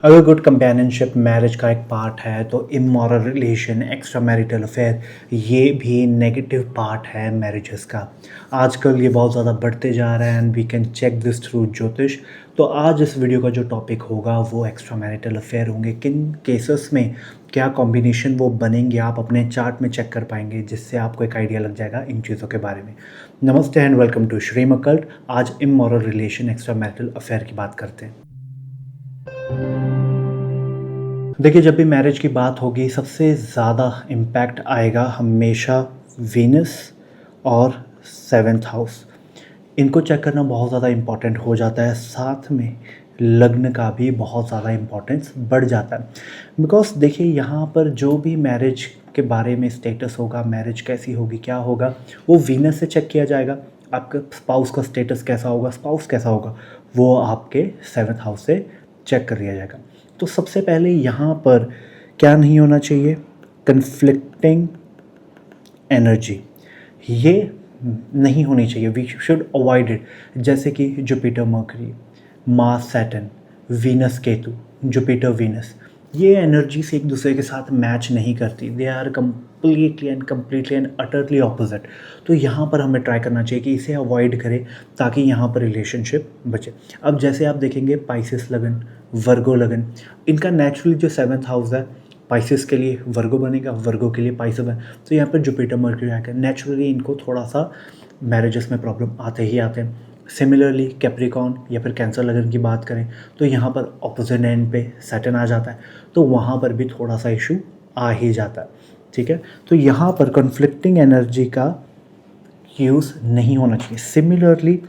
अगर good companionship marriage का एक पार्ट है तो immoral relation extra marital affair ये भी नेगेटिव पार्ट है मैरिजेस का। आजकल ये बहुत ज़्यादा बढ़ते जा रहे हैं and we can check this through ज्योतिष। तो आज इस वीडियो का जो टॉपिक होगा वो एक्स्ट्रा मैरिटल अफेयर होंगे। किन केसेस में क्या कॉम्बिनेशन वो बनेंगे आप अपने चार्ट में चेक कर पाएंगे, जिससे आपको एक आइडिया लग जाएगा इन चीज़ों के बारे में। नमस्ते and welcome to Shreem occult. आज immoral relation extra marital affair की बात करते हैं। देखिए, जब भी मैरिज की बात होगी सबसे ज़्यादा इम्पैक्ट आएगा हमेशा वीनस और सेवेंथ हाउस। इनको चेक करना बहुत ज़्यादा इम्पॉर्टेंट हो जाता है। साथ में लग्न का भी बहुत ज़्यादा इम्पोर्टेंस बढ़ जाता है। बिकॉज देखिए, यहाँ पर जो भी मैरिज के बारे में स्टेटस होगा, मैरिज कैसी होगी, क्या होगा, वो वीनस से चेक किया जाएगा। आपका स्पाउस का स्टेटस कैसा होगा, स्पाउस कैसा होगा, वो आपके सेवेंथ हाउस से चेक कर लिया जाएगा। तो सबसे पहले यहाँ पर क्या नहीं होना चाहिए, कन्फ्लिक्टिंग एनर्जी ये नहीं होनी चाहिए। We should avoid it. जैसे कि Jupiter Mercury, Mars Saturn, Venus Ketu, Jupiter Venus, ये एनर्जीज एक दूसरे के साथ मैच नहीं करती। They are completely and utterly opposite. तो यहाँ पर हमें ट्राई करना चाहिए कि इसे अवॉइड करें ताकि यहाँ पर रिलेशनशिप बचे। अब जैसे आप देखेंगे पाइसेस लगन, वर्गो लगन, इनका नेचुरली जो सेवन्थ हाउस है, पाइसेस के लिए वर्गो बनेगा, वर्गो के लिए पाइसेस बने। तो यहाँ पर जुपिटर मर्क्यूरी आकर नेचुरली इनको थोड़ा सा मैरिजेस में प्रॉब्लम आते ही आते हैं। सिमिलरली कैप्रिकॉन या फिर कैंसर लगन की बात करें तो यहाँ पर ऑपोजिट एंड पे सैटर्न आ जाता है, तो वहाँ पर भी थोड़ा सा इशू आ ही जाता है। ठीक है, तो यहाँ पर कॉन्फ्लिक्टिंग एनर्जी का यूज़ नहीं होना चाहिए। सिमिलरली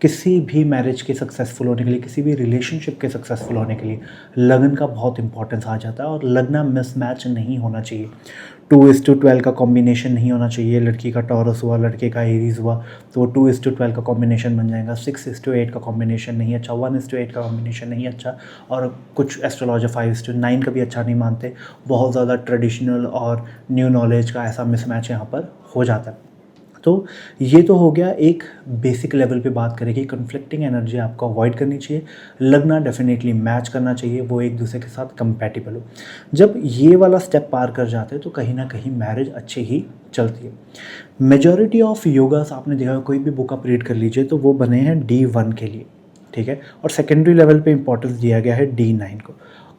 किसी भी मैरिज के सक्सेसफुल होने के लिए, किसी भी रिलेशनशिप के सक्सेसफुल होने के लिए लगन का बहुत इंपॉर्टेंस आ जाता है और लगना मिसमैच नहीं होना चाहिए। 2:12 का कॉम्बिनेशन नहीं होना चाहिए। लड़की का टॉरस हुआ, लड़के का एरीज हुआ, तो वो 2:12 का कॉम्बिनेशन बन जाएगा। 6:8 का कॉम्बिनेशन नहीं अच्छा, 1:8 का कॉम्बिनेशन नहीं अच्छा, और कुछ एस्ट्रोलॉजर 5:9 का भी अच्छा नहीं मानते। बहुत ज़्यादा ट्रेडिशनल और न्यू नॉलेज का ऐसा मिसमैच यहाँ पर हो जाता है। तो ये तो हो गया एक बेसिक लेवल पे बात करें कि कन्फ्लिक्टिंग एनर्जी आपको अवॉइड करनी चाहिए, लगना डेफिनेटली मैच करना चाहिए, वो एक दूसरे के साथ कंपैटिबल हो। जब ये वाला स्टेप पार कर जाते हैं तो कहीं ना कहीं मैरिज अच्छी ही चलती है। मेजॉरिटी ऑफ योगास आपने देखा, कोई भी बुक आप रीड कर लीजिए तो वो बने हैं D1 के लिए। ठीक है, और सेकेंडरी लेवल पे इंपॉर्टेंस दिया गया है D9 को,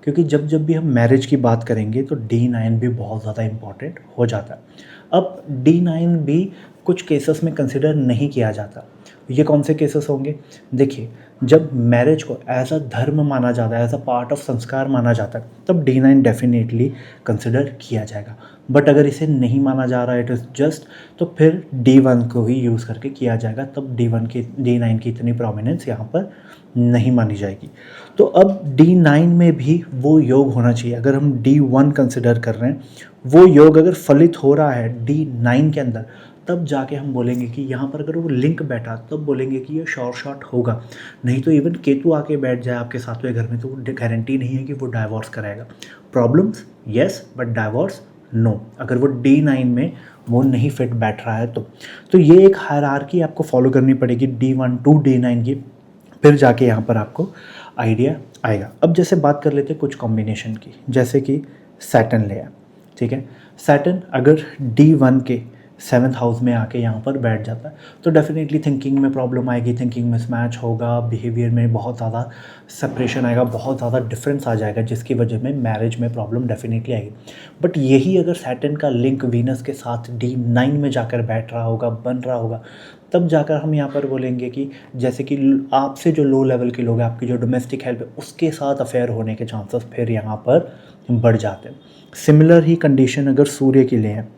क्योंकि जब जब भी हम मैरिज की बात करेंगे तो D9 भी बहुत ज़्यादा इम्पॉर्टेंट हो जाता है। अब D9 भी कुछ केसेस में कंसिडर नहीं किया जाता। ये कौन से केसेस होंगे? देखिए, जब मैरिज को एज अ धर्म माना जाता है, एज अ पार्ट ऑफ संस्कार माना जाता है, तब D9 डेफिनेटली कंसिडर किया जाएगा। बट अगर इसे नहीं माना जा रहा है, इट इज़ जस्ट, तो फिर D1 को ही यूज़ करके किया जाएगा। तब D9 की इतनी प्रोमिनेंस यहाँ पर नहीं मानी जाएगी। तो अब D9 में भी वो योग होना चाहिए। अगर हम D1 कंसिडर कर रहे हैं, वो योग अगर फलित हो रहा है D9 के अंदर, तब जाके हम बोलेंगे कि यहाँ पर अगर वो लिंक बैठा तब बोलेंगे कि ये शॉर्ट शॉट होगा। नहीं तो इवन केतु आके बैठ जाए आपके सातवें घर में तो वो गारंटी नहीं है कि वो डाइवोर्स कराएगा। Problems yes, but divorce no, अगर वो D9 में वो नहीं फिट बैठ रहा है तो ये एक हायरार्की आपको फॉलो करनी पड़ेगी D1 टू D9 की, फिर जाके यहाँ पर आपको आइडिया आएगा। अब जैसे बात कर लेते हैं कुछ कॉम्बिनेशन की, जैसे कि सैटर्न ले आए। ठीक है, सैटर्न अगर D1 के सेवन्थ हाउस में आके यहाँ पर बैठ जाता है तो डेफिनेटली थिंकिंग में प्रॉब्लम आएगी, थिंकिंग मिसमैच होगा, बिहेवियर में बहुत ज़्यादा सेपरेशन आएगा, बहुत ज़्यादा डिफरेंस आ जाएगा, जिसकी वजह में मैरिज में प्रॉब्लम डेफिनेटली आएगी। बट यही अगर सैटर्न का लिंक वीनस के साथ D9 में जाकर बैठ रहा होगा, बन रहा होगा, तब जाकर हम यहाँ पर बोलेंगे कि जैसे कि आपसे जो लो लेवल के लोग हैं, आपकी जो डोमेस्टिक हेल्प है, उसके साथ अफेयर होने के चांसेस फिर यहाँ पर बढ़ जाते हैं। सिमिलर ही कंडीशन अगर सूर्य के लिए है।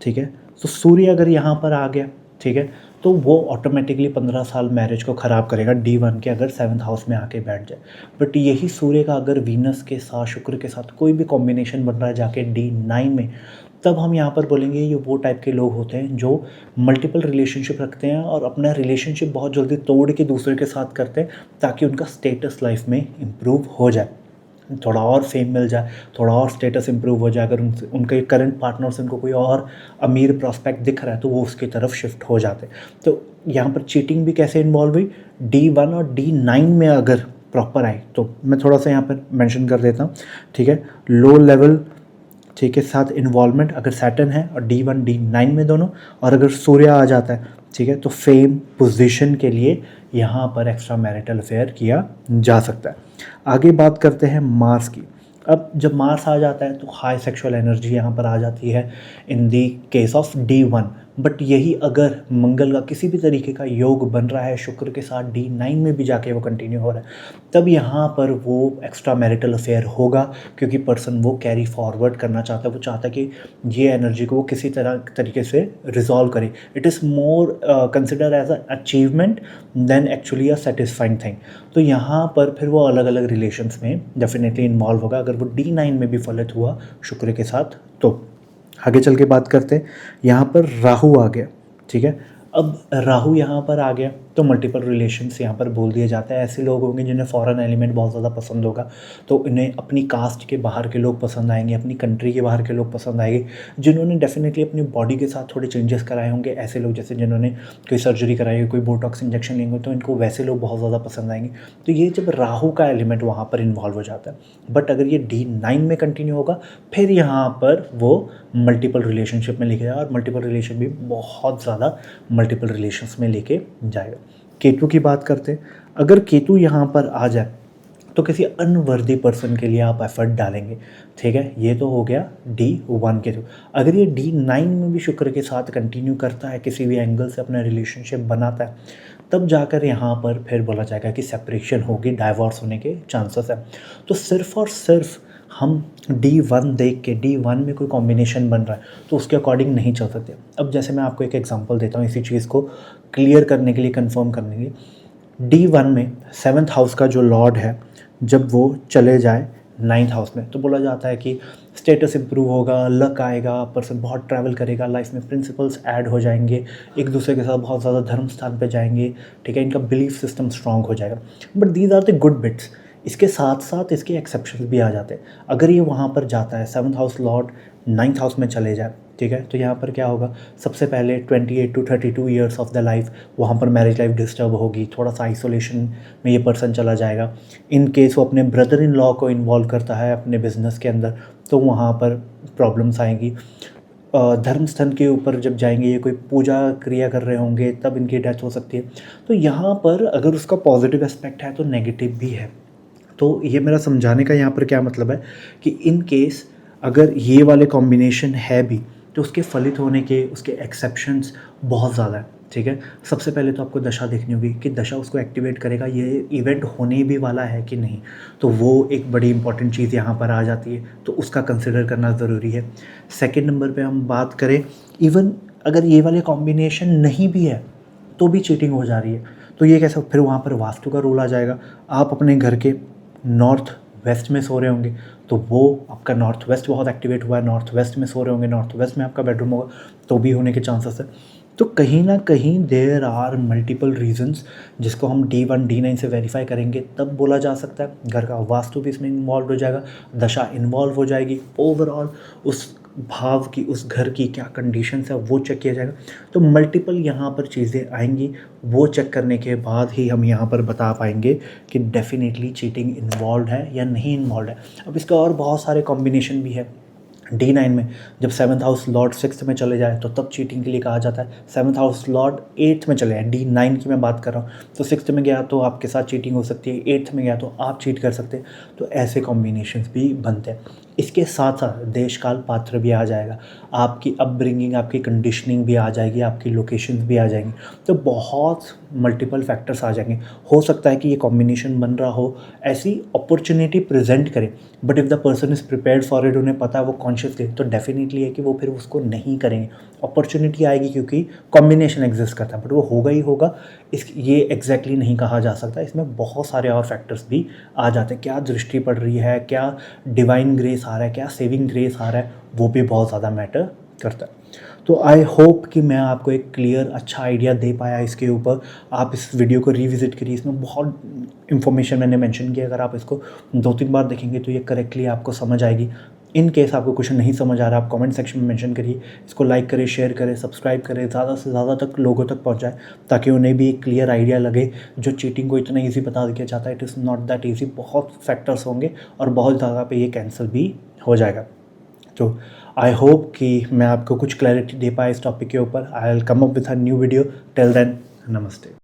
ठीक है, तो सूर्य अगर यहाँ पर आ गया, ठीक है, तो वो ऑटोमेटिकली 15 साल मैरिज को ख़राब करेगा D1 के अगर सेवन्थ हाउस में आके बैठ जाए। बट यही सूर्य का अगर वीनस के साथ, शुक्र के साथ कोई भी कॉम्बिनेशन बन रहा है जाके D9 में, तब हम यहाँ पर बोलेंगे ये वो टाइप के लोग होते हैं जो मल्टीपल रिलेशनशिप रखते हैं और अपना रिलेशनशिप बहुत जल्दी तोड़ के दूसरे के साथ करते हैं ताकि उनका स्टेटस लाइफ में इम्प्रूव हो जाए, थोड़ा और फेम मिल जाए, थोड़ा और स्टेटस इंप्रूव हो जाए। अगर उनके करंट पार्टनर से उनको कोई और अमीर प्रॉस्पेक्ट दिख रहा है तो वो उसकी तरफ शिफ्ट हो जाते हैं। तो यहाँ पर चीटिंग भी कैसे इन्वॉल्व हुई? D1 और D9 में अगर प्रॉपर आई। तो मैं थोड़ा सा यहाँ पर मेंशन कर देता हूँ, ठीक है। लो लेवल, ठीक है, साथ इन्वॉल्वमेंट अगर सैटर्न है और D1 D9 में दोनों, और अगर सूर्य आ जाता है, ठीक है, तो फेम पोजीशन के लिए यहाँ पर एक्स्ट्रा मैरिटल अफेयर किया जा सकता है। आगे बात करते हैं मार्स की। अब जब मार्स आ जाता है तो हाई सेक्सुअल एनर्जी यहाँ पर आ जाती है in the case of D1। But यही अगर मंगल का किसी भी तरीके का योग बन रहा है शुक्र के साथ D9 में भी जाके वो कंटिन्यू हो रहा है, तब यहाँ पर वो एक्स्ट्रा मैरिटल अफेयर होगा, क्योंकि पर्सन वो कैरी फॉरवर्ड करना चाहता है। वो चाहता है कि ये एनर्जी को वो किसी तरीके से रिजॉल्व करे। It is more consider as a achievement than actually a satisfying thing. तो यहाँ पर फिर वो अलग अलग रिलेशंस में डेफिनेटली इन्वॉल्व होगा अगर वो D9 में भी फलित हुआ शुक्र के साथ। तो आगे चल के बात करते हैं, यहाँ पर राहु आ गया, ठीक है। अब राहु यहाँ पर आ गया तो मल्टीपल रिलेशंस यहाँ पर बोल दिया जाता है। ऐसे लोग होंगे जिन्हें फॉरेन एलिमेंट बहुत ज़्यादा पसंद होगा, तो इन्हें अपनी कास्ट के बाहर के लोग पसंद आएंगे, अपनी कंट्री के बाहर के लोग पसंद आएंगे। जिन्होंने डेफिनेटली अपनी बॉडी के साथ थोड़े चेंजेस कराए होंगे, ऐसे लोग जैसे जिन्होंने कोई सर्जरी कराई है, कोई बोटॉक्स इंजेक्शन लेंगे, तो इनको वैसे लोग बहुत ज़्यादा पसंद आएंगे। तो ये जब राहु का एलिमेंट वहाँ पर इन्वॉल्व हो जाता है। बट अगर ये D9 में कंटिन्यू होगा, फिर यहाँ पर वो मल्टीपल रिलेशनशिप में लेके जाएगा, और मल्टीपल रिलेशन भी बहुत ज़्यादा मल्टीपल रिलेशंस में लेके जाएगा। केतु की बात करते हैं, अगर केतु यहाँ पर आ जाए तो किसी अनवर्दी पर्सन के लिए आप एफर्ट डालेंगे, ठीक है। ये तो हो गया D1 केतु। अगर ये D9 में भी शुक्र के साथ कंटिन्यू करता है, किसी भी एंगल से अपना रिलेशनशिप बनाता है, तब जाकर यहाँ पर फिर बोला जाएगा कि सेपरेशन होगी, डाइवोर्स होने के चांसेस है। तो सिर्फ और सिर्फ हम D1 देख के, D1 में कोई कॉम्बिनेशन बन रहा है तो उसके अकॉर्डिंग नहीं चल सकते। अब जैसे मैं आपको एक एग्जांपल देता हूँ इसी चीज़ को क्लियर करने के लिए, कंफर्म करने के लिए। D1 में 7th हाउस का जो लॉर्ड है, जब वो चले जाए 9th हाउस में, तो बोला जाता है कि स्टेटस इंप्रूव होगा, लक आएगा, पर्सन बहुत ट्रैवल करेगा, लाइफ में प्रिंसिपल्स ऐड हो जाएंगे, एक दूसरे के साथ बहुत ज़्यादा धर्म स्थान पे जाएंगे, ठीक है, इनका बिलीफ सिस्टम स्ट्रांग हो जाएगा। But these are the good bits. इसके साथ साथ इसके एक्सेप्शन भी आ जाते हैं। अगर ये वहाँ पर जाता है, 7th house Lord 9th house में चले जाए, ठीक है, तो यहाँ पर क्या होगा, सबसे पहले 28 to 32 years of the life वहाँ पर मैरिज लाइफ डिस्टर्ब होगी, थोड़ा सा आइसोलेशन में ये पर्सन चला जाएगा। इन केस वो अपने ब्रदर इन लॉ को इन्वॉल्व करता है अपने बिजनेस के अंदर, तो वहाँ पर प्रॉब्लम्स आएंगी। धर्म स्थल के ऊपर जब जाएंगे, ये कोई पूजा क्रिया कर रहे होंगे, तब इनकी डेथ हो सकती है। तो यहाँ पर अगर उसका पॉजिटिव एस्पेक्ट है तो नेगेटिव भी है। तो ये मेरा समझाने का यहाँ पर क्या मतलब है कि इन केस अगर ये वाले कॉम्बिनेशन है भी, तो उसके फलित होने के उसके एक्सेप्शंस बहुत ज़्यादा है, ठीक है। सबसे पहले तो आपको दशा देखनी होगी कि दशा उसको एक्टिवेट करेगा, ये इवेंट होने भी वाला है कि नहीं। तो वो एक बड़ी इंपॉर्टेंट चीज़ यहाँ पर आ जाती है, तो उसका कंसिडर करना ज़रूरी है। सेकेंड नंबर पर हम बात करें, इवन अगर ये वाले कॉम्बिनेशन नहीं भी है तो भी चीटिंग हो जा रही है, तो ये कैसा, फिर वहाँ पर वास्तु का रूल आ जाएगा। आप अपने घर के नॉर्थ वेस्ट में सो रहे होंगे, तो वो आपका नॉर्थ वेस्ट बहुत एक्टिवेट हुआ है, नॉर्थ वेस्ट में सो रहे होंगे, नॉर्थ वेस्ट में आपका बेडरूम होगा, तो भी होने के चांसेस है। तो कहीं ना कहीं देयर आर मल्टीपल रीजंस, जिसको हम D1 D9 से वेरीफाई करेंगे तब बोला जा सकता है। घर का वास्तु भी इसमें इन्वॉल्व हो जाएगा, दशा इन्वॉल्व हो जाएगी, ओवरऑल उस भाव की, उस घर की क्या कंडीशंस है वो चेक किया जाएगा। तो मल्टीपल यहाँ पर चीज़ें आएंगी, वो चेक करने के बाद ही हम यहाँ पर बता पाएंगे कि डेफिनेटली चीटिंग इन्वॉल्व है या नहीं इन्वॉल्व है। अब इसका और बहुत सारे कॉम्बिनेशन भी है। D9 में जब 7th हाउस लॉर्ड 6th में चले जाए तो तब चीटिंग के लिए कहा जाता है। 7th हाउस लॉर्ड 8th में चले जाए, D9 की मैं बात कर रहा हूँ, तो 6th में गया तो आपके साथ चीटिंग हो सकती है, 8th में गया तो आप चीट कर सकते हैं। तो ऐसे कॉम्बिनेशंस भी बनते हैं। इसके साथ साथ देश काल पात्र भी आ जाएगा, आपकी अपब्रिंगिंग, आपकी कंडीशनिंग भी आ जाएगी, आपकी लोकेशंस भी आ जाएंगी। तो बहुत मल्टीपल फैक्टर्स आ जाएंगे। हो सकता है कि ये कॉम्बिनेशन बन रहा हो, ऐसी अपॉर्चुनिटी प्रेजेंट करे, but if the person is prepared for it, उन्हें पता है वो कॉन्शियसली, तो डेफिनेटली है कि वो फिर उसको नहीं करेंगे। अपॉर्चुनिटी आएगी क्योंकि कॉम्बिनेशन एग्जिस्ट करता है, बट वो होगा ही होगा, ये एग्जैक्टली नहीं कहा जा सकता। इसमें बहुत सारे और फैक्टर्स भी आ जाते हैं, क्या दृष्टि पड़ रही है, क्या डिवाइन ग्रेस आ रहा है, क्या सेविंग ग्रेस आ रहा है, वो भी बहुत ज़्यादा मैटर करता है। तो आई होप कि मैं आपको एक क्लियर अच्छा आइडिया दे पाया इसके ऊपर। आप इस वीडियो को रिविज़िट करिए, इसमें बहुत इन्फॉर्मेशन मैंने मेंशन किया। अगर आप इसको 2-3 बार देखेंगे तो ये करेक्टली आपको समझ आएगी। इन केस आपको क्वेश्चन नहीं समझ आ रहा, आप कमेंट सेक्शन में मेंशन करिए। इसको लाइक करें, शेयर करें, सब्सक्राइब करें, ज़्यादा से ज़्यादा तक लोगों तक पहुंचाएं ताकि उन्हें भी एक क्लियर आइडिया लगे। जो चीटिंग को इतना ईजी बता दिया जाता है, it is not that easy, बहुत फैक्टर्स होंगे और बहुत ज़्यादा पे ये कैंसिल भी हो जाएगा। तो आई होप कि मैं आपको कुछ क्लैरिटी दे पाया इस टॉपिक के ऊपर। I will come up with a new video. Till then, नमस्ते।